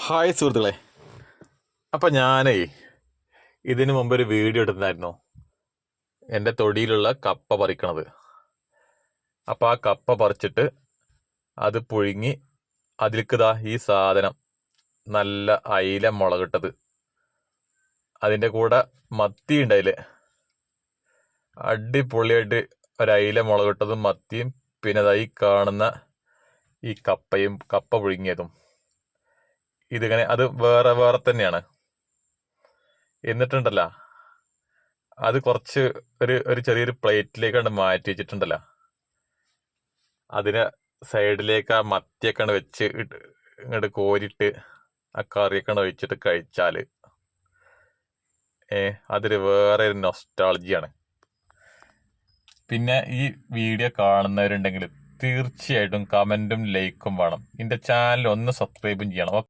Hi സുഹൃത്തുക്കളെ. അപ്പം ഞാനേ ഇതിനു മുമ്പ് ഒരു വീഡിയോ എടുത്തിട്ടുണ്ടായിരുന്നു എൻ്റെ തൊടിയിലുള്ള കപ്പ പറിക്കണത്. അപ്പം ആ കപ്പ പറിച്ചിട്ട് അത് പുഴുങ്ങി അതിൽക്കിതാ ഈ സാധനം നല്ല അയില മുളകിട്ടത്, അതിൻ്റെ കൂടെ മത്തി ഉണ്ടായില്ലേ, അടിപൊളിയായിട്ട് ഒരയില മുളകിട്ടതും മത്തിയും, പിന്നെ അതായി കാണുന്ന ഈ കപ്പയും കപ്പ പുഴുങ്ങിയതും. ഇതിങ്ങനെ അത് വേറെ വേറെ തന്നെയാണ്. എന്നിട്ടുണ്ടല്ലോ അത് കുറച്ച് ഒരു ചെറിയൊരു പ്ലേറ്റിലേക്കാണ് മാറ്റി വെച്ചിട്ടുണ്ടല്ലോ, അതിനെ സൈഡിലേക്ക് ആ മത്തിയൊക്കെ വെച്ച് ഇങ്ങോട്ട് കോരിയിട്ട് ആ കറിയൊക്കെ ഒഴിച്ചിട്ട് കഴിച്ചാൽ അതൊരു വേറെ ഒരു നൊസ്റ്റാളജിയാണ്. പിന്നെ ഈ വീഡിയോ കാണുന്നവരുണ്ടെങ്കിൽ തീർച്ചയായിട്ടും കമൻറ്റും ലൈക്കും വേണം. എൻ്റെ ചാനൽ ഒന്ന് സബ്സ്ക്രൈബും ചെയ്യണം.